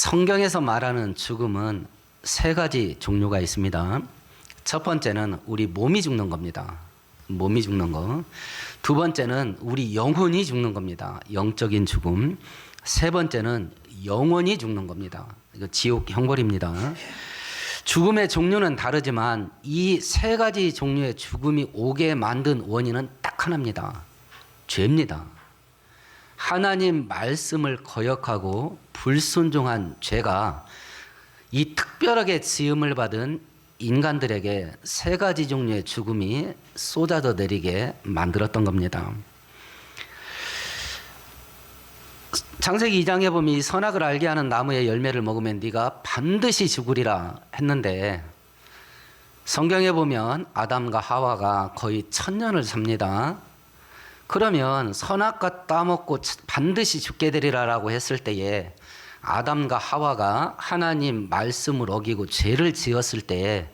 성경에서 말하는 죽음은 세 가지 종류가 있습니다. 첫 번째는 우리 몸이 죽는 겁니다. 몸이 죽는 거. 두 번째는 우리 영혼이 죽는 겁니다. 영적인 죽음. 세 번째는 영원히 죽는 겁니다. 이거 지옥 형벌입니다. 죽음의 종류는 다르지만 이 세 가지 종류의 죽음이 오게 만든 원인은 딱 하나입니다. 죄입니다. 하나님 말씀을 거역하고 불순종한 죄가 이 특별하게 지음을 받은 인간들에게 세 가지 종류의 죽음이 쏟아져 내리게 만들었던 겁니다. 창세기 2장에 보면 이 선악을 알게 하는 나무의 열매를 먹으면 네가 반드시 죽으리라 했는데 성경에 보면 아담과 하와가 거의 1000년을 삽니다. 그러면 선악과 따먹고 반드시 죽게 되리라라고 했을 때에 아담과 하와가 하나님 말씀을 어기고 죄를 지었을 때에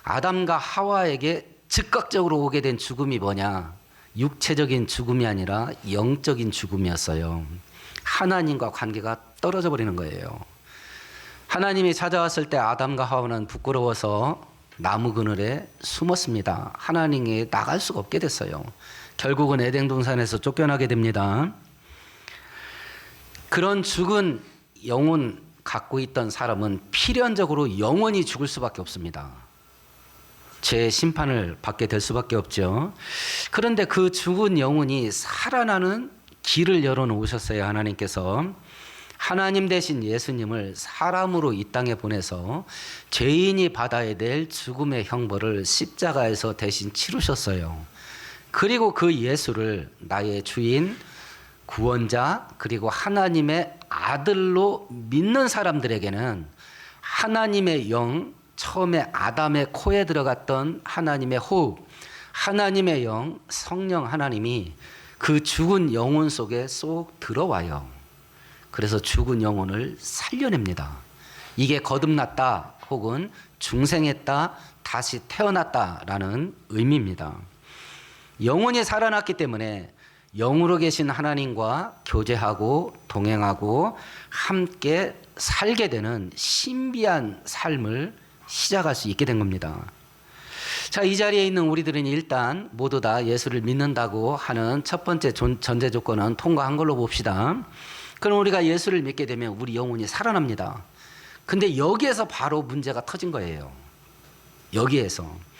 아담과 하와에게 즉각적으로 오게 된 죽음이 뭐냐? 육체적인 죽음이 아니라 영적인 죽음이었어요. 하나님과 관계가 떨어져 버리는 거예요. 하나님이 찾아왔을 때 아담과 하와는 부끄러워서 나무 그늘에 숨었습니다. 하나님께 나갈 수가 없게 됐어요. 결국은 에덴 동산에서 쫓겨나게 됩니다. 그런 죽은 영혼 갖고 있던 사람은 필연적으로 영원히 죽을 수밖에 없습니다. 죄의 심판을 받게 될 수밖에 없죠. 그런데 그 죽은 영혼이 살아나는 길을 열어놓으셨어요. 하나님께서 하나님 대신 예수님을 사람으로 이 땅에 보내서 죄인이 받아야 될 죽음의 형벌을 십자가에서 대신 치르셨어요. 그리고 그 예수를 나의 주인, 구원자, 그리고 하나님의 아들로 믿는 사람들에게는 하나님의 영, 처음에 아담의 코에 들어갔던 하나님의 호흡, 하나님의 영, 성령 하나님이 그 죽은 영혼 속에 쏙 들어와요. 그래서 죽은 영혼을 살려냅니다. 이게 거듭났다 혹은 중생했다, 다시 태어났다라는 의미입니다. 영혼이 살아났기 때문에 영으로 계신 하나님과 교제하고 동행하고 함께 살게 되는 신비한 삶을 시작할 수 있게 된 겁니다. 자, 이 자리에 있는 우리들은 일단 모두 다 예수를 믿는다고 하는 첫 번째 전제 조건은 통과한 걸로 봅시다. 그럼 우리가 예수를 믿게 되면 우리 영혼이 살아납니다. 근데 여기에서 바로 문제가 터진 거예요. 여기에서.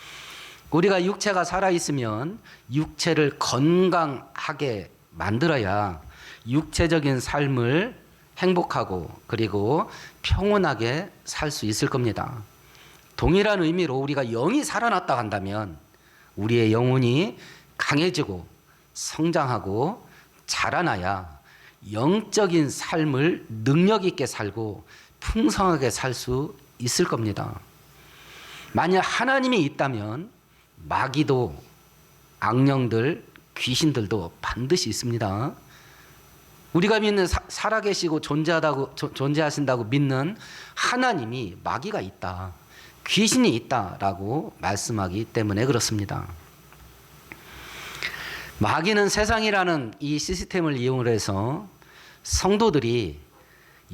우리가 육체가 살아있으면 육체를 건강하게 만들어야 육체적인 삶을 행복하고 그리고 평온하게 살 수 있을 겁니다. 동일한 의미로 우리가 영이 살아났다 한다면 우리의 영혼이 강해지고 성장하고 자라나야 영적인 삶을 능력 있게 살고 풍성하게 살 수 있을 겁니다. 만약 하나님이 있다면 마귀도 악령들, 귀신들도 반드시 있습니다. 우리가 믿는 살아계시고 존재하신다고 믿는 하나님이 마귀가 있다, 귀신이 있다라고 말씀하기 때문에 그렇습니다. 마귀는 세상이라는 이 시스템을 이용해서 성도들이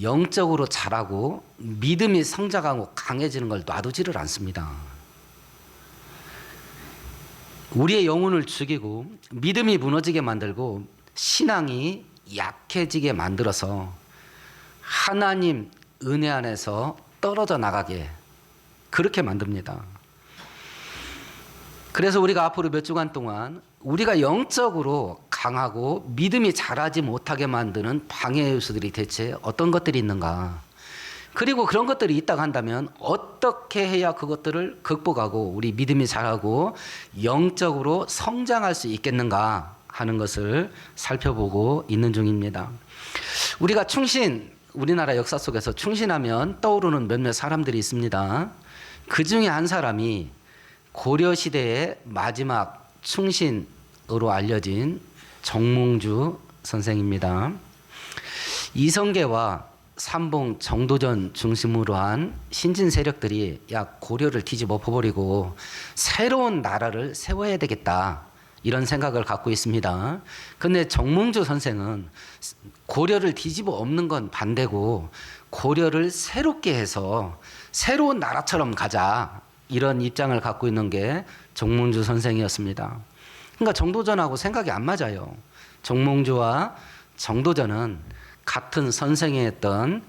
영적으로 자라고 믿음이 성장하고 강해지는 걸 놔두지를 않습니다. 우리의 영혼을 죽이고 믿음이 무너지게 만들고 신앙이 약해지게 만들어서 하나님 은혜 안에서 떨어져 나가게 그렇게 만듭니다. 그래서 우리가 앞으로 몇 주간 동안 우리가 영적으로 강하고 믿음이 자라지 못하게 만드는 방해 요소들이 대체 어떤 것들이 있는가, 그리고 그런 것들이 있다고 한다면 어떻게 해야 그것들을 극복하고 우리 믿음이 자라고 영적으로 성장할 수 있겠는가 하는 것을 살펴보고 있는 중입니다. 우리가 우리나라 역사 속에서 충신하면 떠오르는 몇몇 사람들이 있습니다. 그 중에 한 사람이 고려시대의 마지막 충신으로 알려진 정몽주 선생입니다. 이성계와 삼봉 정도전 중심으로 한 신진 세력들이 고려를 뒤집어 엎어버리고 새로운 나라를 세워야 되겠다, 이런 생각을 갖고 있습니다. 근데 정몽주 선생은 고려를 뒤집어 엎는 건 반대고 고려를 새롭게 해서 새로운 나라처럼 가자, 이런 입장을 갖고 있는 게 정몽주 선생이었습니다. 그러니까 정도전하고 생각이 안 맞아요. 정몽주와 정도전은 같은 선생이었던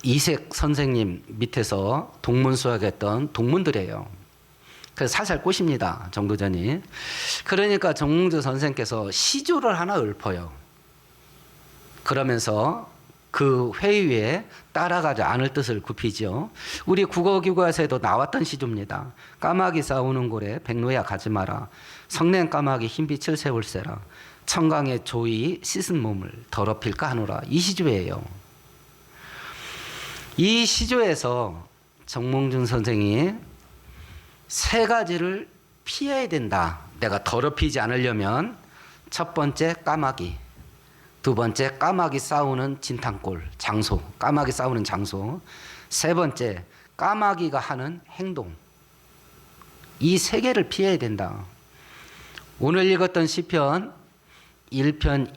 이색 선생님 밑에서 동문수학했던 동문들이에요. 그래서 살살 꼬십니다, 정도전이. 그러니까 정몽주 선생께서 시조를 하나 읊어요. 그러면서 그 회의에 따라가지 않을 뜻을 굽히죠. 우리 국어교과서에도 나왔던 시조입니다. 까마귀 싸우는 고래 백로야 가지 마라. 성낸 까마귀 흰빛을 세울세라. 청강의 조이 씻은 몸을 더럽힐까 하노라. 이 시조예요. 이 시조에서 정몽준 선생이 세 가지를 피해야 된다. 내가 더럽히지 않으려면 첫 번째 까마귀, 두 번째 까마귀 싸우는 진탕골, 장소, 까마귀 싸우는 장소, 세 번째 까마귀가 하는 행동. 이 세 개를 피해야 된다. 오늘 읽었던 시편 1편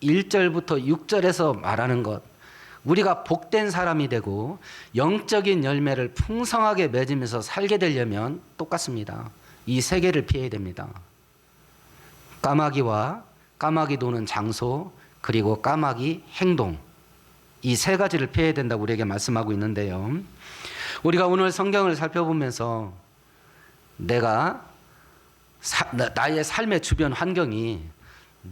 1절부터 6절에서 말하는 것, 우리가 복된 사람이 되고 영적인 열매를 풍성하게 맺으면서 살게 되려면 똑같습니다. 이 세 개를 피해야 됩니다. 까마귀와 까마귀 도는 장소, 그리고 까마귀 행동, 이 세 가지를 피해야 된다고 우리에게 말씀하고 있는데요. 우리가 오늘 성경을 살펴보면서 내가 나의 삶의 주변 환경이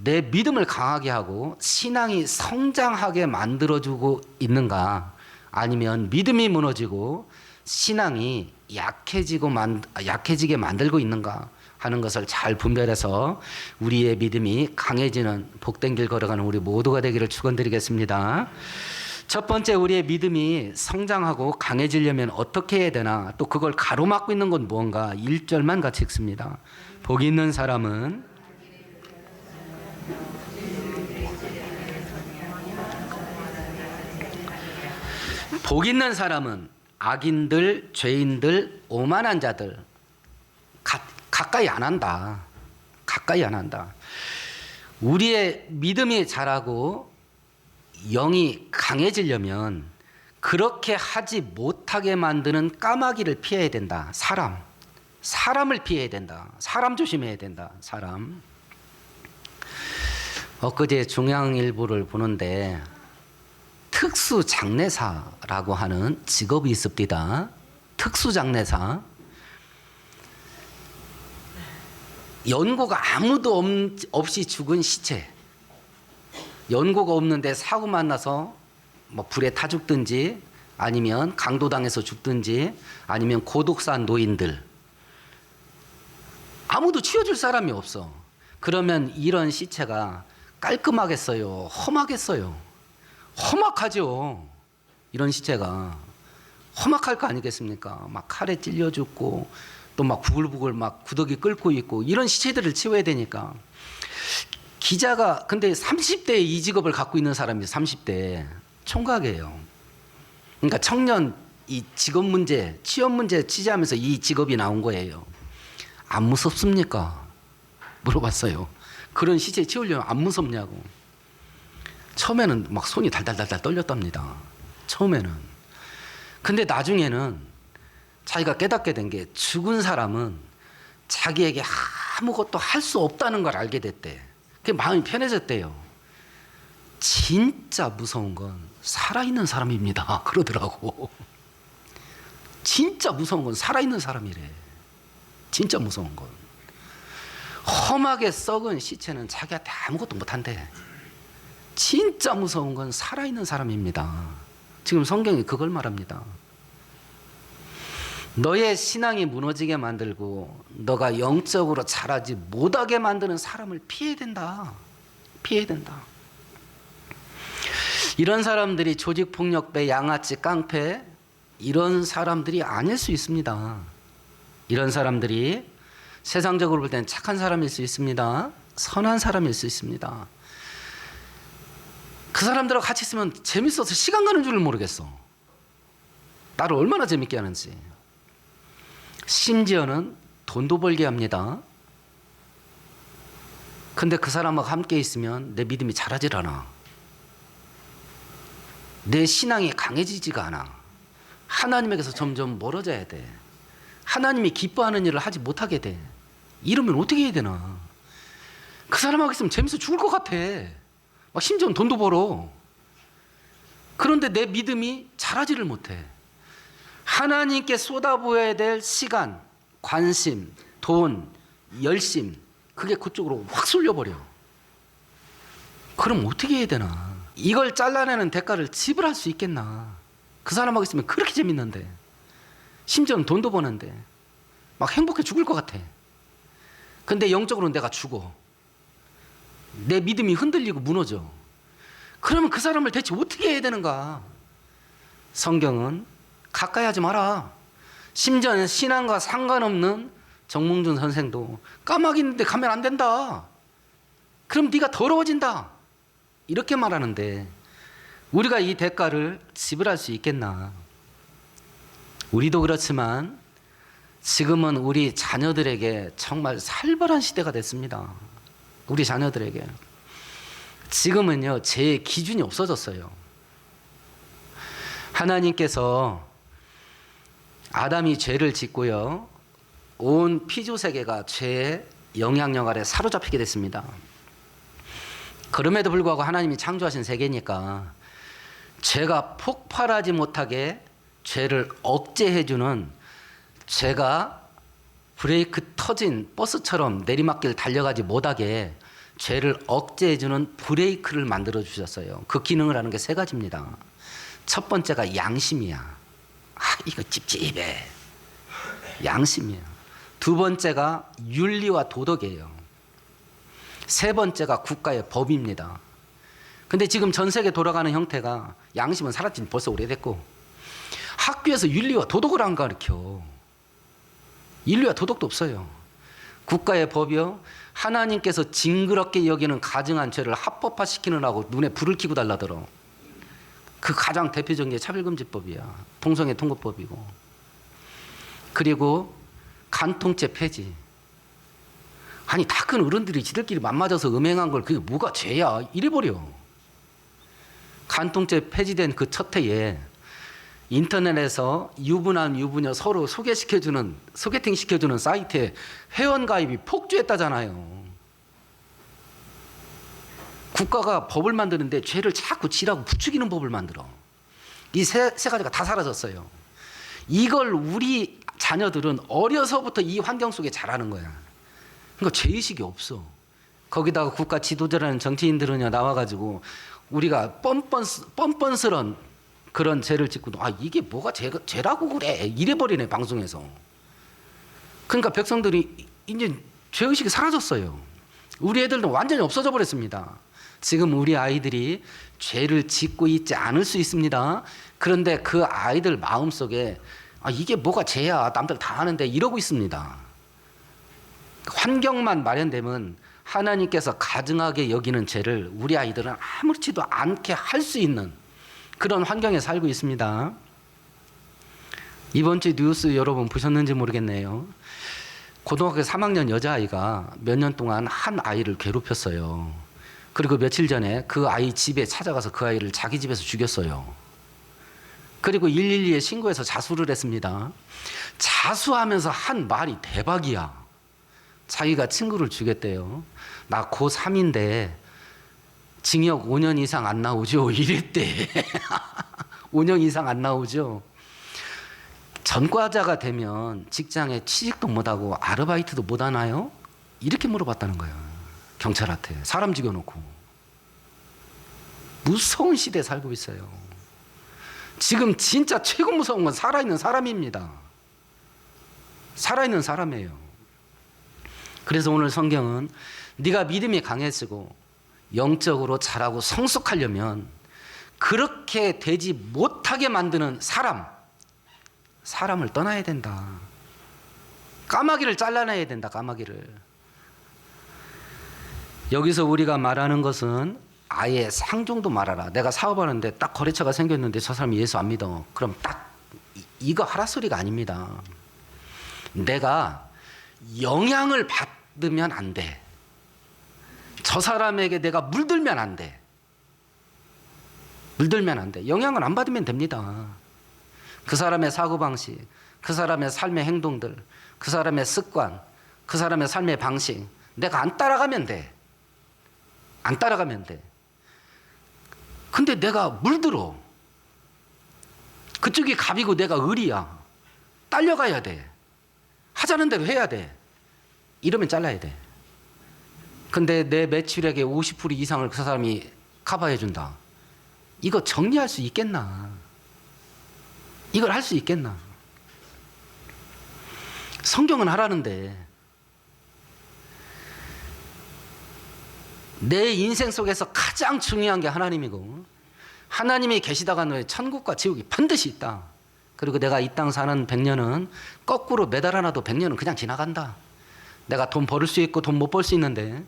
내 믿음을 강하게 하고 신앙이 성장하게 만들어주고 있는가, 아니면 믿음이 무너지고 신앙이 약해지게 만들고 있는가 하는 것을 잘 분별해서 우리의 믿음이 강해지는 복된 길 걸어가는 우리 모두가 되기를 축원드리겠습니다. 첫 번째, 우리의 믿음이 성장하고 강해지려면 어떻게 해야 되나, 또 그걸 가로막고 있는 건 무언가. 1절만 같이 읽습니다. 복 있는 사람은 악인들, 죄인들, 오만한 자들 가까이 안 한다. 가까이 안 한다. 우리의 믿음이 자라고 영이 강해지려면 그렇게 하지 못하게 만드는 까마귀를 피해야 된다. 사람을 피해야 된다. 사람 조심해야 된다. 사람. 엊그제 중앙일보를 보는데 특수장례사라고 하는 직업이 있습니다. 특수장례사. 연고가 아무도 없이 죽은 시체, 연고가 없는데 사고만 나서 뭐 불에 타 죽든지, 아니면 강도당해서 죽든지, 아니면 고독사한 노인들, 아무도 치워줄 사람이 없어. 그러면 이런 시체가 깔끔하겠어요? 험하겠어요? 험악하죠. 이런 시체가 험악할 거 아니겠습니까? 막 칼에 찔려 죽고 또 막 부글부글 막 구더기 끓고 있고, 이런 시체들을 치워야 되니까. 기자가 근데 30대에 이 직업을 갖고 있는 사람이 30대 총각이에요. 그러니까 청년 이 직업 문제, 취업 문제 취재하면서 이 직업이 나온 거예요. 안 무섭습니까? 물어봤어요. 그런 시체 치우려면 안 무섭냐고. 처음에는 막 손이 달달달달 떨렸답니다. 처음에는. 근데 나중에는 자기가 깨닫게 된 게, 죽은 사람은 자기에게 아무것도 할 수 없다는 걸 알게 됐대. 그게 마음이 편해졌대요. 진짜 무서운 건 살아있는 사람입니다. 그러더라고. 진짜 무서운 건 살아있는 사람이래. 진짜 무서운 건. 험하게 썩은 시체는 자기한테 아무것도 못한대. 진짜 무서운 건 살아있는 사람입니다. 지금 성경이 그걸 말합니다. 너의 신앙이 무너지게 만들고 너가 영적으로 자라지 못하게 만드는 사람을 피해야 된다. 피해야 된다. 이런 사람들이 조직폭력배, 양아치, 깡패, 이런 사람들이 아닐 수 있습니다. 이런 사람들이 세상적으로 볼 때는 착한 사람일 수 있습니다. 선한 사람일 수 있습니다. 그 사람들하고 같이 있으면 재밌어서 시간 가는 줄을 모르겠어. 나를 얼마나 재밌게 하는지. 심지어는 돈도 벌게 합니다. 근데 그 사람하고 함께 있으면 내 믿음이 자라질 않아. 내 신앙이 강해지지가 않아. 하나님에게서 점점 멀어져야 돼. 하나님이 기뻐하는 일을 하지 못하게 돼. 이러면 어떻게 해야 되나? 그 사람하고 있으면 재밌어 죽을 것 같아. 막 심지어는 돈도 벌어. 그런데 내 믿음이 자라지를 못해. 하나님께 쏟아부어야 될 시간, 관심, 돈, 열심, 그게 그쪽으로 확 쏠려버려. 그럼 어떻게 해야 되나? 이걸 잘라내는 대가를 지불할 수 있겠나? 그 사람하고 있으면 그렇게 재밌는데, 심지어는 돈도 버는데 막 행복해 죽을 것 같아. 근데 영적으로는 내가 죽어. 내 믿음이 흔들리고 무너져. 그러면 그 사람을 대체 어떻게 해야 되는가? 성경은 가까이 하지 마라. 심지어는 신앙과 상관없는 정몽준 선생도 까마귀 있는데 가면 안 된다. 그럼 네가 더러워진다. 이렇게 말하는데 우리가 이 대가를 지불할 수 있겠나? 우리도 그렇지만 지금은 우리 자녀들에게 정말 살벌한 시대가 됐습니다. 우리 자녀들에게. 지금은요, 제 기준이 없어졌어요. 하나님께서 아담이 죄를 짓고요, 온 피조 세계가 죄의 영향력 아래 사로잡히게 됐습니다. 그럼에도 불구하고 하나님이 창조하신 세계니까 죄가 폭발하지 못하게 죄를 억제해주는, 죄가 브레이크 터진 버스처럼 내리막길 달려가지 못하게 죄를 억제해주는 브레이크를 만들어 주셨어요. 그 기능을 하는 게 세 가지입니다. 첫 번째가 양심이야. 이거 찝찝해. 양심이야. 두 번째가 윤리와 도덕이에요. 세 번째가 국가의 법입니다. 근데 지금 전 세계 돌아가는 형태가 양심은 사라진 지 벌써 오래됐고, 학교에서 윤리와 도덕을 안 가르쳐. 윤리와 도덕도 없어요. 국가의 법이요, 하나님께서 징그럽게 여기는 가증한 죄를 합법화시키느라고 눈에 불을 켜고 달라들어. 그 가장 대표적인 게 차별금지법이야. 동성애 통고법이고. 그리고 간통죄 폐지. 아니, 다 큰 어른들이 지들끼리 맞맞아서 음행한 걸 그게 뭐가 죄야? 이래버려. 간통죄 폐지된 그 첫 해에 인터넷에서 유부남, 유부녀 서로 소개팅 시켜주는 사이트에 회원가입이 폭주했다잖아요. 국가가 법을 만드는데 죄를 자꾸 지라고 부추기는 법을 만들어. 이 세 가지가 다 사라졌어요. 이걸 우리 자녀들은 어려서부터 이 환경 속에 자라는 거야. 그러니까 죄의식이 없어. 거기다가 국가 지도자라는 정치인들은 나와가지고 우리가 뻔뻔스런 그런 죄를 짓고, 이게 뭐가 죄라고 그래 이래버리네, 방송에서. 그러니까 백성들이 이제 죄의식이 사라졌어요. 우리 애들도 완전히 없어져 버렸습니다. 지금 우리 아이들이 죄를 짓고 있지 않을 수 있습니다. 그런데 그 아이들 마음속에 이게 뭐가 죄야, 남들 다 하는데, 이러고 있습니다. 환경만 마련되면 하나님께서 가증하게 여기는 죄를 우리 아이들은 아무렇지도 않게 할 수 있는 그런 환경에 살고 있습니다. 이번 주 뉴스 여러분 보셨는지 모르겠네요. 고등학교 3학년 여자아이가 몇 년 동안 한 아이를 괴롭혔어요. 그리고 며칠 전에 그 아이 집에 찾아가서 그 아이를 자기 집에서 죽였어요. 그리고 112에 신고해서 자수를 했습니다. 자수하면서 한 말이 대박이야. 자기가 친구를 죽였대요. 나 고3인데 징역 5년 이상 안 나오죠? 이랬대. 5년 이상 안 나오죠? 전과자가 되면 직장에 취직도 못하고 아르바이트도 못하나요? 이렇게 물어봤다는 거예요. 경찰한테. 사람 죽여놓고. 무서운 시대에 살고 있어요. 지금 진짜 최고 무서운 건 살아있는 사람입니다. 살아있는 사람이에요. 그래서 오늘 성경은 네가 믿음이 강해지고 영적으로 자라고 성숙하려면 그렇게 되지 못하게 만드는 사람을 떠나야 된다. 까마귀를 잘라내야 된다. 까마귀를. 여기서 우리가 말하는 것은 아예 상종도 말하라. 내가 사업하는데 딱 거래처가 생겼는데 저 사람이 예수 안 믿어. 그럼 딱 이거 하라 소리가 아닙니다. 내가 영향을 받으면 안 돼. 저 사람에게 내가 물들면 안 돼. 물들면 안 돼. 영향을 안 받으면 됩니다. 그 사람의 사고방식, 그 사람의 삶의 행동들, 그 사람의 습관, 그 사람의 삶의 방식, 내가 안 따라가면 돼. 안 따라가면 돼. 근데 내가 물들어. 그쪽이 갑이고 내가 을이야. 딸려가야 돼. 하자는 대로 해야 돼. 이러면 잘라야 돼. 근데 내 매출액의 50% 이상을 그 사람이 커버해 준다. 이거 정리할 수 있겠나? 이걸 할 수 있겠나? 성경은 하라는데 내 인생 속에서 가장 중요한 게 하나님이고, 하나님이 계시다가 너의 천국과 지옥이 반드시 있다. 그리고 내가 이 땅 사는 100년은 거꾸로 매달아놔도 100년은 그냥 지나간다. 내가 돈 벌을 수 있고 돈 못 벌 수 있는데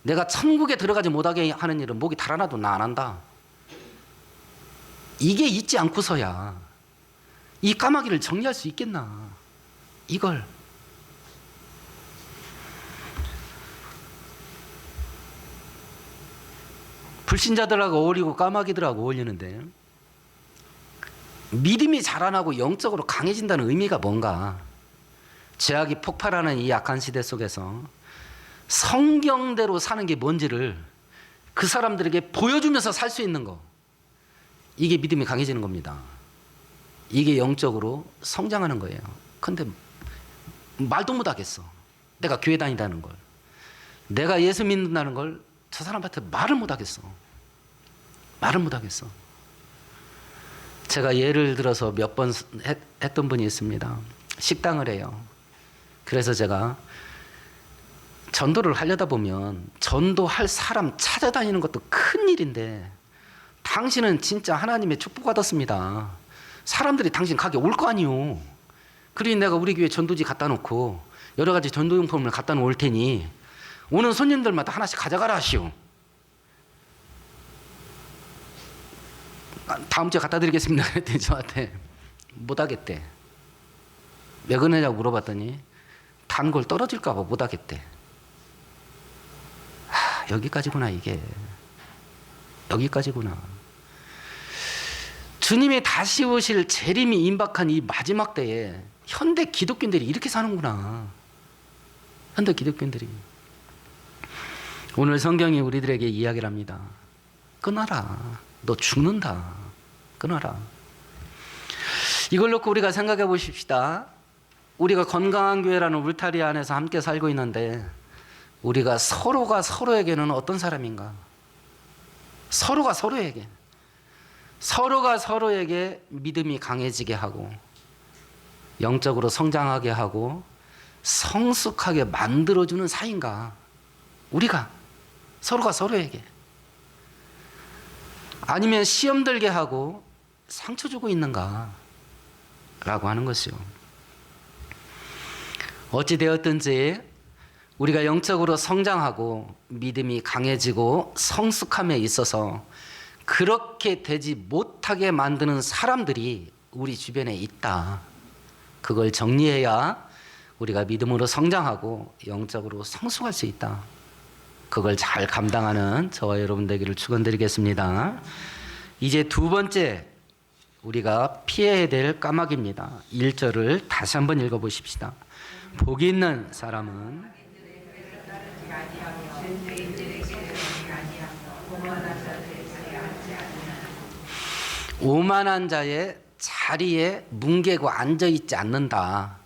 내가 천국에 들어가지 못하게 하는 일은 목이 달아나도 나 안 한다. 이게 있지 않고서야 이 까마귀를 정리할 수 있겠나? 이걸. 불신자들하고 어울리고 까마귀들하고 어울리는데 믿음이 자라나고 영적으로 강해진다는 의미가 뭔가? 죄악이 폭발하는 이 약한 시대 속에서 성경대로 사는 게 뭔지를 그 사람들에게 보여주면서 살 수 있는 거, 이게 믿음이 강해지는 겁니다. 이게 영적으로 성장하는 거예요. 근데 말도 못하겠어. 내가 교회 다닌다는 걸, 내가 예수 믿는다는 걸 저 사람한테 말을 못하겠어. 말을 못하겠어. 제가 예를 들어서 몇 번 했던 분이 있습니다. 식당을 해요. 그래서 제가 전도를 하려다 보면 전도할 사람 찾아다니는 것도 큰 일인데, 당신은 진짜 하나님의 축복 받았습니다. 사람들이 당신 가게 올 거 아니요. 그러니 내가 우리 교회 전도지 갖다 놓고 여러 가지 전도용품을 갖다 놓을 테니 오는 손님들마다 하나씩 가져가라 하시오. 다음 주에 갖다 드리겠습니다. 그랬더니 저한테 못하겠대. 왜 그러냐고 물어봤더니 단골 떨어질까 봐 못하겠대. 여기까지구나. 이게 여기까지구나. 주님이 다시 오실 재림이 임박한 이 마지막 때에 현대 기독교인들이 이렇게 사는구나. 현대 기독교인들이. 오늘 성경이 우리들에게 이야기를 합니다. 끊어라. 너 죽는다. 끊어라. 이걸 놓고 우리가 생각해 보십시다. 우리가 건강한 교회라는 울타리 안에서 함께 살고 있는데 우리가 서로가 서로에게는 어떤 사람인가? 서로가 서로에게 믿음이 강해지게 하고 영적으로 성장하게 하고 성숙하게 만들어주는 사이인가? 우리가 서로가 서로에게. 아니면 시험 들게 하고 상처 주고 있는가? 라고 하는 것이요. 어찌 되었든지 우리가 영적으로 성장하고 믿음이 강해지고 성숙함에 있어서 그렇게 되지 못하게 만드는 사람들이 우리 주변에 있다. 그걸 정리해야 우리가 믿음으로 성장하고 영적으로 성숙할 수 있다. 그걸 잘 감당하는 저와 여러분 되기를 축원드리겠습니다. 이제 두 번째 우리가 피해야 될 까마귀입니다. 1절을 다시 한번 읽어보십시다. 복이 있는 사람은 오만한 자의 자리에 뭉개고 앉아있지 않는다.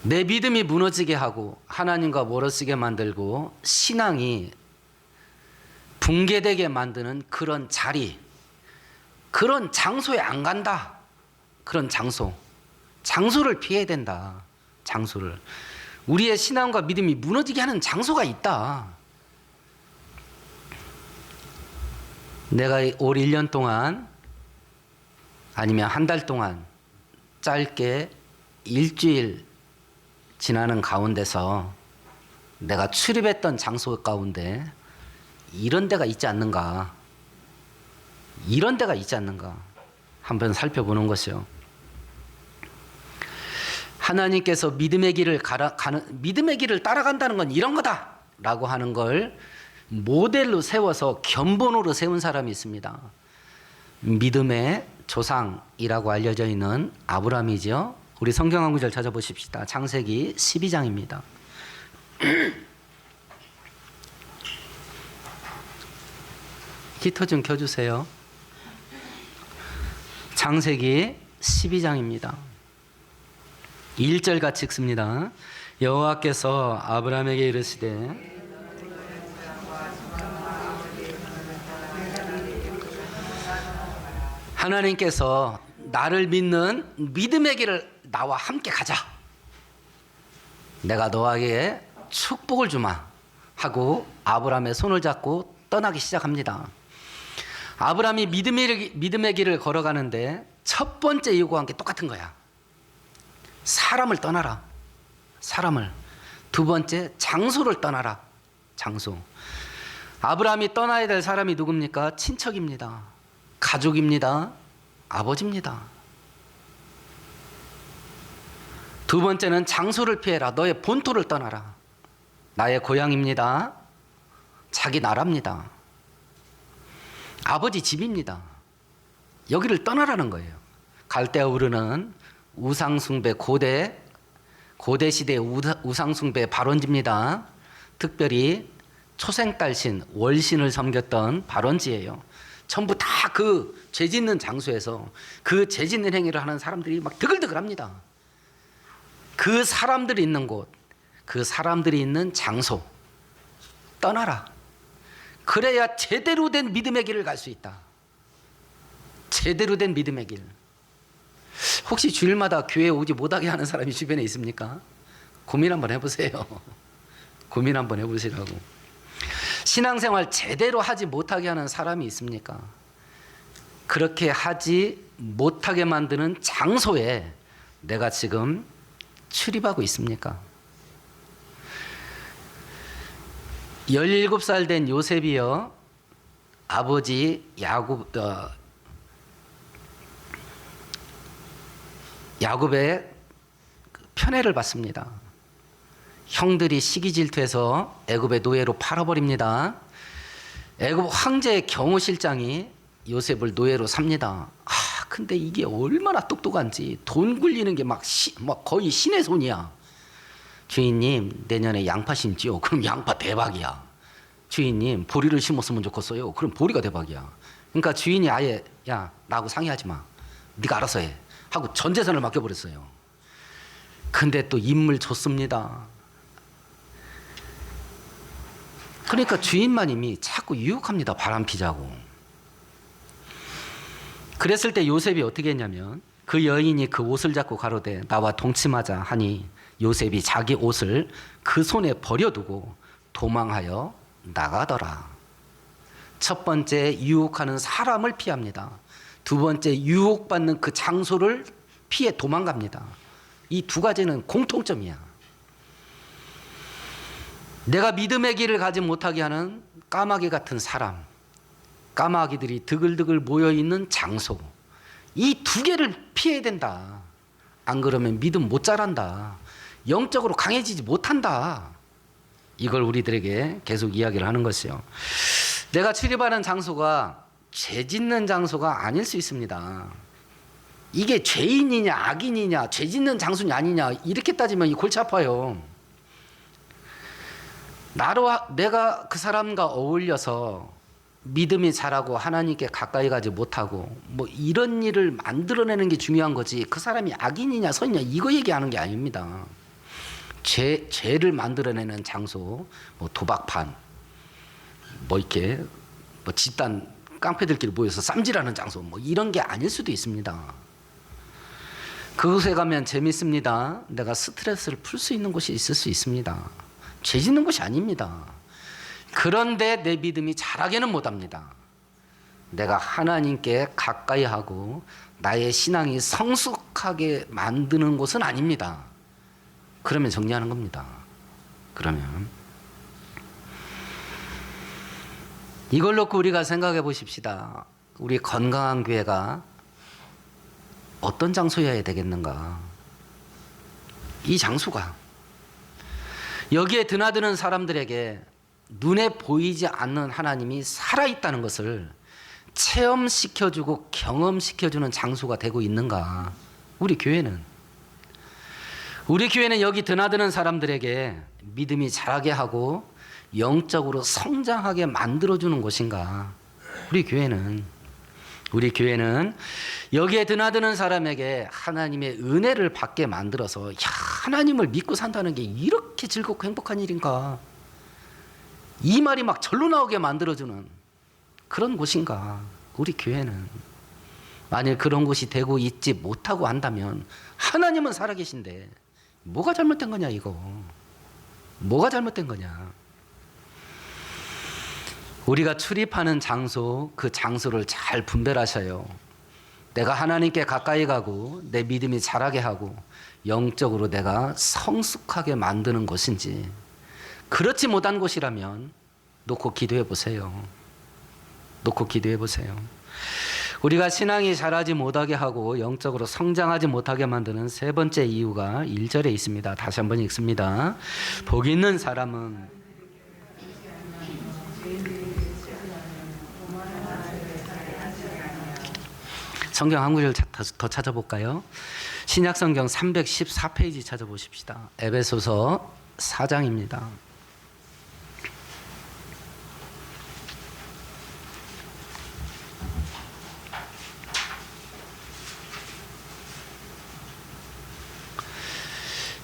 내 믿음이 무너지게 하고 하나님과 멀어지게 만들고 신앙이 붕괴되게 만드는 그런 자리, 그런 장소에 안 간다. 그런 장소를 피해야 된다. 장소를. 우리의 신앙과 믿음이 무너지게 하는 장소가 있다. 내가 올 1년 동안 아니면 한 달 동안 짧게 일주일 지나는 가운데서 내가 출입했던 장소 가운데 이런 데가 있지 않는가? 이런 데가 있지 않는가? 한번 살펴보는 것이요. 하나님께서 믿음의 길을 따라간다는 건 이런 거다라고 하는 걸 모델로 세워서 견본으로 세운 사람이 있습니다. 믿음의 조상이라고 알려져 있는 아브라함이죠. 우리 성경 한 구절 찾아보십시다. 창세기 12장입니다. 히터 좀 켜주세요. 창세기 12장입니다. 1절 같이 읽습니다. 여호와께서 아브라함에게 이르시되 하나님께서 나를 믿는 믿음의 길을 나와 함께 가자. 내가 너에게 축복을 주마 하고 아브라함의 손을 잡고 떠나기 시작합니다. 아브라함이 믿음의 길을 걸어가는데 첫 번째 요구한 게 똑같은 거야. 사람을 떠나라. 사람을. 두 번째, 장소를 떠나라. 장소. 아브라함이 떠나야 될 사람이 누굽니까? 친척입니다. 가족입니다. 아버지입니다. 두 번째는 장소를 피해라. 너의 본토를 떠나라. 나의 고향입니다. 자기 나라입니다. 아버지 집입니다. 여기를 떠나라는 거예요. 갈대아 우르는 우상숭배 고대 시대의 우상숭배 발원지입니다. 특별히 초생달신 월신을 섬겼던 발원지예요. 전부 다 그 죄 짓는 장소에서 그 죄 짓는 행위를 하는 사람들이 막 드글드글합니다. 그 사람들이 있는 곳, 그 사람들이 있는 장소 떠나라. 그래야 제대로 된 믿음의 길을 갈 수 있다. 제대로 된 믿음의 길. 혹시 주일마다 교회에 오지 못하게 하는 사람이 주변에 있습니까? 고민 한번 해보세요. 고민 한번 해보시라고. 신앙생활 제대로 하지 못하게 하는 사람이 있습니까? 그렇게 하지 못하게 만드는 장소에 내가 지금 출입하고 있습니까? 17살 된 요셉이요, 아버지 야곱의 편애를 받습니다. 형들이 시기 질투해서 애굽의 노예로 팔아버립니다. 애굽 황제의 경호실장이 요셉을 노예로 삽니다. 근데 이게 얼마나 똑똑한지 돈 굴리는 게 막 거의 신의 손이야. 주인님, 내년에 양파 심지요. 그럼 양파 대박이야. 주인님, 보리를 심었으면 좋겠어요. 그럼 보리가 대박이야. 그러니까 주인이 아예 야, 나하고 상의하지 마. 네가 알아서 해. 하고 전 재산을 맡겨버렸어요. 근데 또 인물 좋습니다. 그러니까 주인마님이 자꾸 유혹합니다. 바람피자고. 그랬을 때 요셉이 어떻게 했냐면 그 여인이 그 옷을 잡고 가로되 나와 동침하자 하니 요셉이 자기 옷을 그 손에 버려두고 도망하여 나가더라. 첫 번째, 유혹하는 사람을 피합니다. 두 번째, 유혹받는 그 장소를 피해 도망갑니다. 이 두 가지는 공통점이야. 내가 믿음의 길을 가지 못하게 하는 까마귀 같은 사람, 까마귀들이 드글드글 모여있는 장소, 이 두 개를 피해야 된다. 안 그러면 믿음 못 자란다. 영적으로 강해지지 못한다. 이걸 우리들에게 계속 이야기를 하는 것이요. 내가 출입하는 장소가 죄 짓는 장소가 아닐 수 있습니다. 이게 죄인이냐 악인이냐 죄 짓는 장소냐 아니냐 이렇게 따지면 이 골치 아파요. 내가 그 사람과 어울려서 믿음이 자라고 하나님께 가까이 가지 못하고 뭐 이런 일을 만들어내는 게 중요한 거지, 그 사람이 악인이냐 선이냐 이거 얘기하는 게 아닙니다. 죄를 만들어내는 장소, 뭐 도박판, 뭐 이렇게 뭐 집단 깡패들끼리 모여서 쌈질하는 장소, 뭐 이런 게 아닐 수도 있습니다. 그곳에 가면 재밌습니다. 내가 스트레스를 풀 수 있는 곳이 있을 수 있습니다. 죄 짓는 곳이 아닙니다. 그런데 내 믿음이 자라게는 못합니다. 내가 하나님께 가까이 하고 나의 신앙이 성숙하게 만드는 곳은 아닙니다. 그러면 정리하는 겁니다. 그러면 이걸 놓고 우리가 생각해 보십시다. 우리 건강한 교회가 어떤 장소여야 되겠는가? 이 장소가 여기에 드나드는 사람들에게 눈에 보이지 않는 하나님이 살아있다는 것을 체험시켜주고 경험시켜주는 장소가 되고 있는가? 우리 교회는 여기 드나드는 사람들에게 믿음이 자라게 하고 영적으로 성장하게 만들어주는 곳인가? 우리 교회는 여기에 드나드는 사람에게 하나님의 은혜를 받게 만들어서 하나님을 믿고 산다는 게 이렇게 즐겁고 행복한 일인가? 이 말이 막 절로 나오게 만들어주는 그런 곳인가? 우리 교회는 만일 그런 곳이 되고 있지 못하고 한다면 하나님은 살아계신데 뭐가 잘못된 거냐 이거? 뭐가 잘못된 거냐? 우리가 출입하는 장소, 그 장소를 잘 분별하셔요. 내가 하나님께 가까이 가고 내 믿음이 자라게 하고 영적으로 내가 성숙하게 만드는 곳인지, 그렇지 못한 곳이라면 놓고 기도해 보세요. 놓고 기도해 보세요. 우리가 신앙이 자라지 못하게 하고 영적으로 성장하지 못하게 만드는 세 번째 이유가 1절에 있습니다. 다시 한번 읽습니다. 복 있는 사람은 성경 한 구절 더 찾아볼까요? 신약성경 314페이지 찾아보십시다. 에베소서 4장입니다.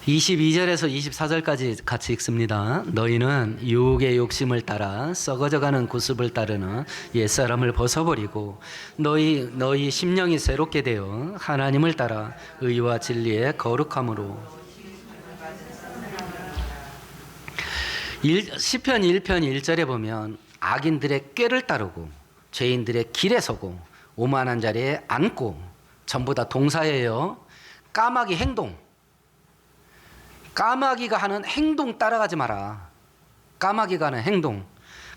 22절에서 24절까지 같이 읽습니다. 너희는 유혹의 욕심을 따라 썩어져가는 구습을 따르는 옛사람을 벗어버리고 너희 심령이 새롭게 되어 하나님을 따라 의와 진리의 거룩함으로. 시편 1편 1절에 보면 악인들의 꾀를 따르고 죄인들의 길에 서고 오만한 자리에 앉고, 전부 다 동사예요. 까마귀 행동. 까마귀가 하는 행동 따라가지 마라. 까마귀가 하는 행동.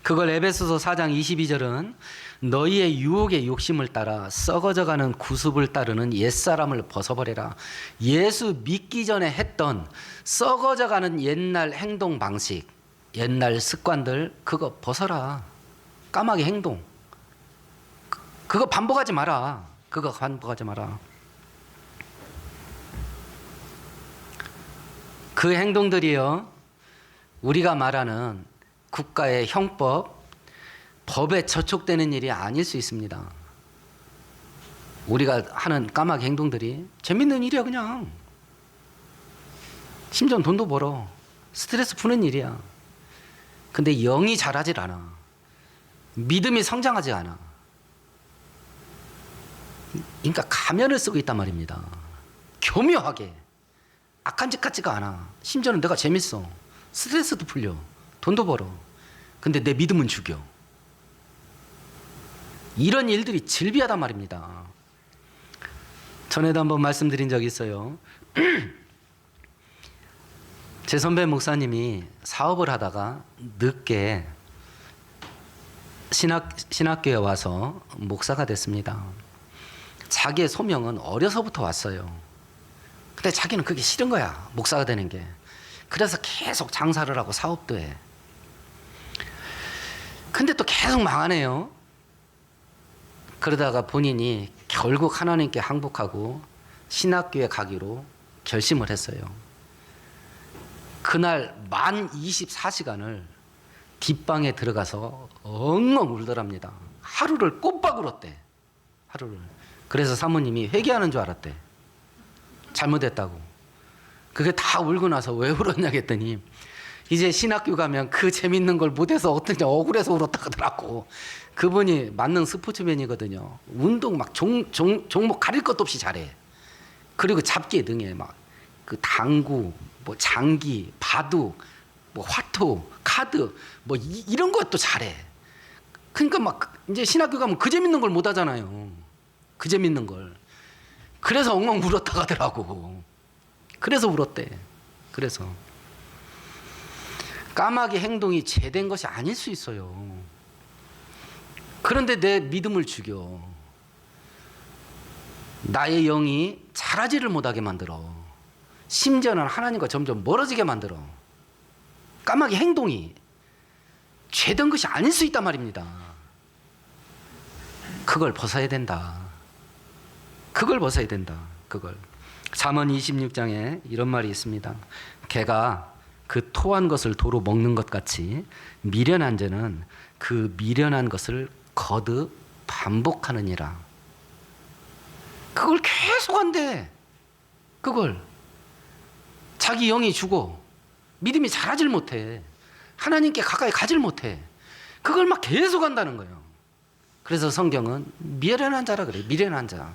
그걸 에베소서 4장 22절은 너희의 유혹의 욕심을 따라 썩어져가는 구습을 따르는 옛사람을 벗어버려라. 예수 믿기 전에 했던 썩어져가는 옛날 행동 방식, 옛날 습관들, 그거 벗어라. 까마귀 행동. 그거 반복하지 마라. 그거 반복하지 마라. 그 행동들이요, 우리가 말하는 국가의 형법, 법에 저촉되는 일이 아닐 수 있습니다. 우리가 하는 까마귀 행동들이 재밌는 일이야 그냥. 심지어 돈도 벌어. 스트레스 푸는 일이야. 근데 영이 자라질 않아. 믿음이 성장하지 않아. 그러니까 가면을 쓰고 있단 말입니다. 교묘하게. 악한 짓 같지가 않아. 심지어는 내가 재밌어. 스트레스도 풀려. 돈도 벌어. 근데 내 믿음은 죽여. 이런 일들이 질비하단 말입니다. 전에도 한번 말씀드린 적이 있어요. 제 선배 목사님이 사업을 하다가 늦게 신학교에 와서 목사가 됐습니다. 자기의 소명은 어려서부터 왔어요. 근데 자기는 그게 싫은 거야, 목사가 되는 게. 그래서 계속 장사를 하고 사업도 해. 근데 또 계속 망하네요. 그러다가 본인이 결국 하나님께 항복하고 신학교에 가기로 결심을 했어요. 그날 만 24시간을 뒷방에 들어가서 엉엉 울더랍니다. 하루를 꼬박 울었대. 하루를. 그래서 사모님이 회개하는 줄 알았대. 잘못했다고. 그게 다 울고 나서 왜 울었냐 했더니 이제 신학교 가면 그 재밌는 걸 못해서 어떻게 억울해서 울었다 하더라고. 그분이 만능 스포츠맨이거든요. 운동 막 종목 가릴 것도 없이 잘해. 그리고 잡기에 능해. 막 그 당구, 뭐 장기, 바둑, 뭐 화투, 카드, 뭐 이런 것도 잘해. 그러니까 막 이제 신학교 가면 그 재밌는 걸 못 하잖아요. 그 재밌는 걸. 그래서 엉엉 울었다 가더라고. 그래서 울었대. 그래서 까마귀 행동이 죄된 것이 아닐 수 있어요. 그런데 내 믿음을 죽여. 나의 영이 자라지를 못하게 만들어. 심지어는 하나님과 점점 멀어지게 만들어. 까마귀 행동이. 죄된 것이 아닐 수 있단 말입니다. 그걸 벗어야 된다. 그걸 벗어야 된다. 그걸. 잠언 26장에 이런 말이 있습니다. 개가 그 토한 것을 도로 먹는 것 같이 미련한 자는 그 미련한 것을 거듭 반복하느니라. 그걸 계속 한대. 그걸. 자기 영이 죽어. 믿음이 자라질 못해. 하나님께 가까이 가질 못해. 그걸 막 계속 한다는 거예요. 그래서 성경은 미련한 자라 그래요. 미련한 자.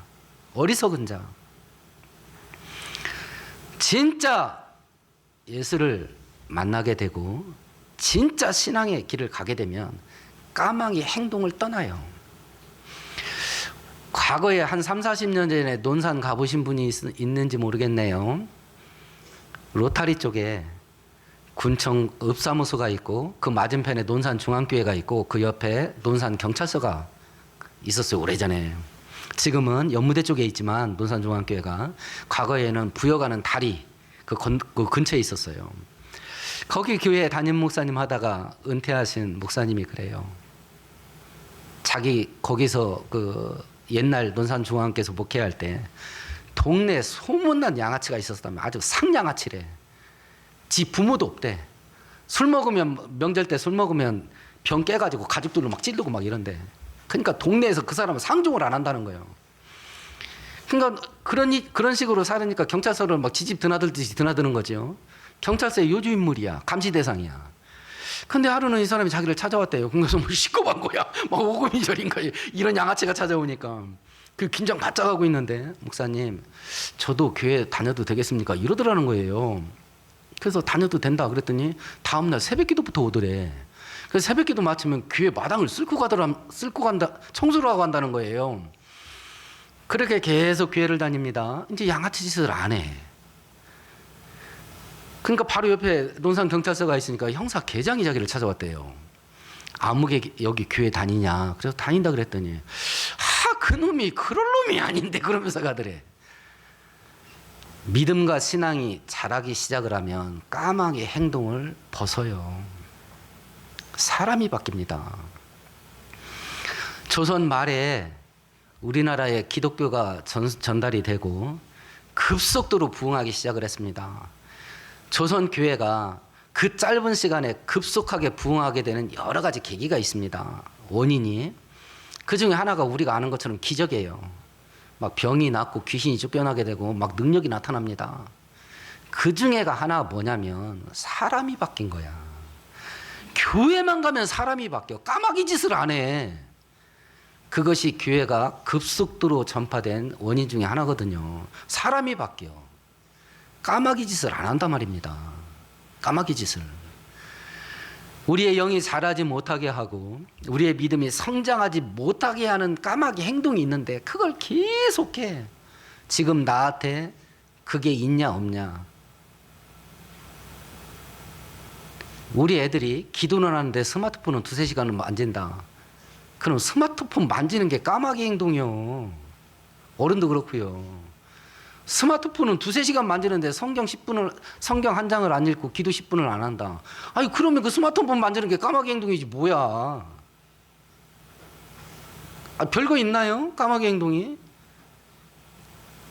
어리석은 자. 진짜 예수를 만나게 되고 진짜 신앙의 길을 가게 되면 까마귀 행동을 떠나요. 과거에 한 3, 40년 전에 논산 가보신 분이 있는지 모르겠네요. 로타리 쪽에 군청 읍사무소가 있고 그 맞은편에 논산 중앙교회가 있고 그 옆에 논산 경찰서가 있었어요. 오래전에. 지금은 연무대 쪽에 있지만 논산 중앙교회가 과거에는 부여가는 다리 그 근처에 있었어요. 거기 교회 담임 목사님 하다가 은퇴하신 목사님이 그래요. 자기 거기서 그 옛날 논산 중앙교회에서 목회할 때 동네 소문난 양아치가 있었다면 아주 상양아치래. 지 부모도 없대. 술 먹으면 명절 때 술 먹으면 병 깨가지고 가족들로 막 찌르고 막 이런데. 그러니까 동네에서 그 사람은 상종을 안 한다는 거예요. 그러니까 그런 식으로 살으니까 경찰서를 막 지집 드나들듯이 드나드는 거죠. 경찰서의 요주 인물이야. 감시 대상이야. 근데 하루는 이 사람이 자기를 찾아왔대요. 그래서 뭐 시꺼먼 거야. 막 오금이절인 거예요. 이런 양아치가 찾아오니까. 그 긴장 바짝 하고 있는데 목사님 저도 교회 다녀도 되겠습니까? 이러더라는 거예요. 그래서 다녀도 된다 그랬더니 다음날 새벽기도부터 오더래. 그래서 새벽기도 마치면 교회 마당을 쓸고 간다, 청소를 하고 간다는 거예요. 그렇게 계속 교회를 다닙니다. 이제 양아치 짓을 안 해. 그러니까 바로 옆에 논산 경찰서가 있으니까 형사 계장이 자기를 찾아왔대요. 아무개 여기 교회 다니냐? 그래서 다닌다 그랬더니 그놈이 그럴 놈이 아닌데 그러면서 가더래. 믿음과 신앙이 자라기 시작을 하면 까마귀 행동을 벗어요. 사람이 바뀝니다. 조선 말에 우리나라에 기독교가 전달이 되고 급속도로 부흥하기 시작을 했습니다. 조선 교회가 그 짧은 시간에 급속하게 부흥하게 되는 여러 가지 계기가 있습니다. 원인이. 그 중에 하나가 우리가 아는 것처럼 기적이에요. 막 병이 낫고 귀신이 쫓겨나게 되고 막 능력이 나타납니다. 그 중에가 하나가 뭐냐면 사람이 바뀐 거야. 교회만 가면 사람이 바뀌어. 까마귀 짓을 안 해. 그것이 교회가 급속도로 전파된 원인 중에 하나거든요. 사람이 바뀌어. 까마귀 짓을 안 한단 말입니다. 까마귀 짓을. 우리의 영이 자라지 못하게 하고 우리의 믿음이 성장하지 못하게 하는 까마귀 행동이 있는데 그걸 계속해. 지금 나한테 그게 있냐 없냐. 우리 애들이 기도는 하는데 스마트폰은 2-3시간은 만진다. 그럼 스마트폰 만지는 게 까마귀 행동이요. 어른도 그렇고요. 스마트폰은 2-3시간 만지는데 성경 한 장을 안 읽고 기도 10분을 안 한다. 아니 그러면 그 스마트폰 만지는 게 까마귀 행동이지 뭐야. 별거 있나요? 까마귀 행동이?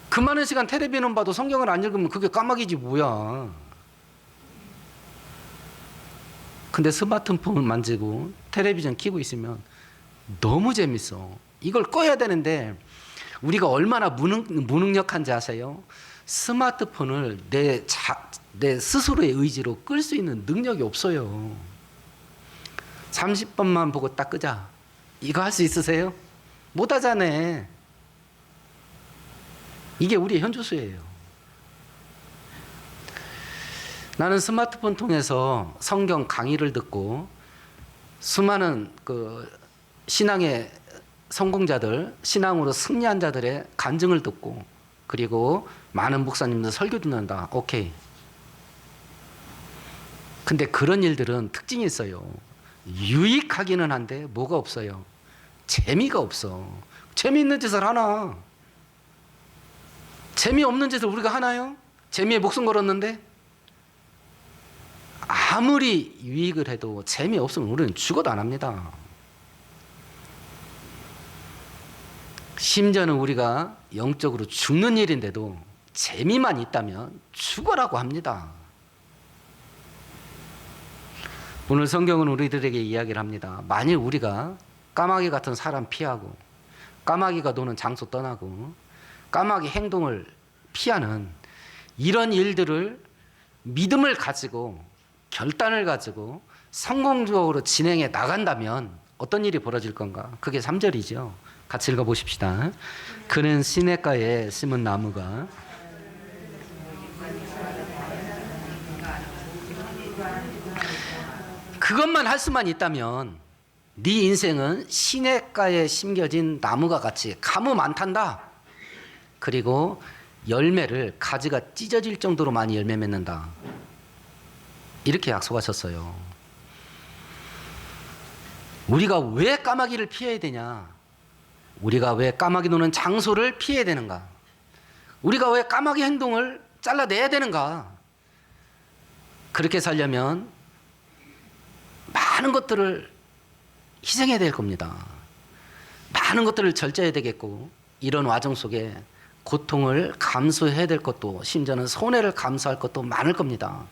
그 많은 시간 텔레비는 봐도 성경을 안 읽으면 그게 까마귀지 뭐야. 근데 스마트폰 만지고 텔레비전 켜고 있으면 너무 재밌어. 이걸 꺼야 되는데 우리가 얼마나 무능력한지 아세요? 스마트폰을 내 스스로의 의지로 끌 수 있는 능력이 없어요. 30번만 보고 딱 끄자. 이거 할 수 있으세요? 못 하잖아요. 이게 우리의 현주소예요. 나는 스마트폰 통해서 성경 강의를 듣고 수많은 그 신앙의 성공자들, 신앙으로 승리한 자들의 간증을 듣고 그리고 많은 목사님들 설교 듣는다. 오케이. 근데 그런 일들은 특징이 있어요. 유익하기는 한데 뭐가 없어요? 재미가 없어. 재미있는 짓을 하나? 재미없는 짓을 우리가 하나요? 재미에 목숨 걸었는데? 아무리 유익을 해도 재미없으면 우리는 죽어도 안 합니다. 심지어는 우리가 영적으로 죽는 일인데도 재미만 있다면 죽어라고 합니다. 오늘 성경은 우리들에게 이야기를 합니다. 만일 우리가 까마귀 같은 사람 피하고 까마귀가 노는 장소 떠나고 까마귀 행동을 피하는 이런 일들을 믿음을 가지고 결단을 가지고 성공적으로 진행해 나간다면 어떤 일이 벌어질 건가? 그게 3절이죠. 같이 읽어보십시다. 그는 시냇가에 심은 나무가 그것만 할 수만 있다면 네 인생은 시냇가에 심겨진 나무가 같이 가뭄 안 탄다. 그리고 열매를 가지가 찢어질 정도로 많이 열매 맺는다. 이렇게 약속하셨어요. 우리가 왜 까마귀를 피해야 되냐? 우리가 왜 까마귀 노는 장소를 피해야 되는가? 우리가 왜 까마귀 행동을 잘라내야 되는가? 그렇게 살려면 많은 것들을 희생해야 될 겁니다. 많은 것들을 절제해야 되겠고 이런 과정 속에 고통을 감수해야 될 것도 심지어는 손해를 감수할 것도 많을 겁니다.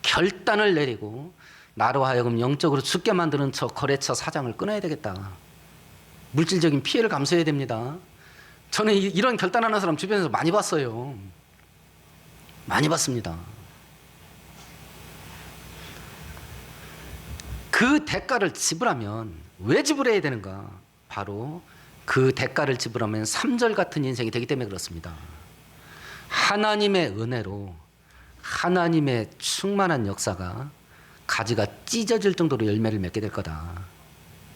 결단을 내리고 나로 하여금 영적으로 죽게 만드는 저 거래처 사장을 끊어야 되겠다. 물질적인 피해를 감수해야 됩니다. 저는 이런 결단하는 사람 주변에서 많이 봤어요. 많이 봤습니다. 그 대가를 지불하면 왜 지불해야 되는가? 바로 그 대가를 지불하면 3절 같은 인생이 되기 때문에 그렇습니다. 하나님의 은혜로 하나님의 충만한 역사가 가지가 찢어질 정도로 열매를 맺게 될 거다.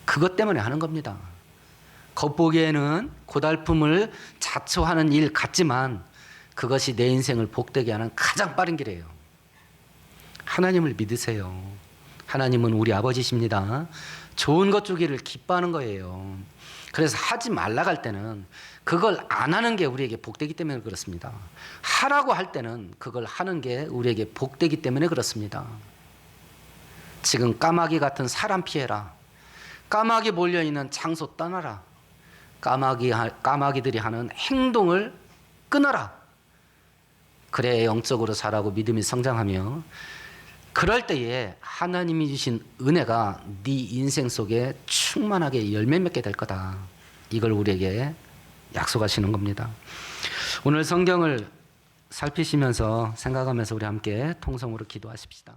그것 때문에 하는 겁니다. 겉보기에는 고달픔을 자초하는 일 같지만 그것이 내 인생을 복되게 하는 가장 빠른 길이에요. 하나님을 믿으세요. 하나님은 우리 아버지십니다. 좋은 것 주기를 기뻐하는 거예요. 그래서 하지 말라고 할 때는 그걸 안 하는 게 우리에게 복되기 때문에 그렇습니다. 하라고 할 때는 그걸 하는 게 우리에게 복되기 때문에 그렇습니다. 지금 까마귀 같은 사람 피해라. 까마귀 몰려있는 장소 떠나라. 까마귀들이 하는 행동을 끊어라. 그래야 영적으로 자라고 믿음이 성장하며 그럴 때에 하나님이 주신 은혜가 네 인생 속에 충만하게 열매 맺게 될 거다. 이걸 우리에게 약속하시는 겁니다. 오늘 성경을 살피시면서 생각하면서 우리 함께 통성으로 기도하십시다.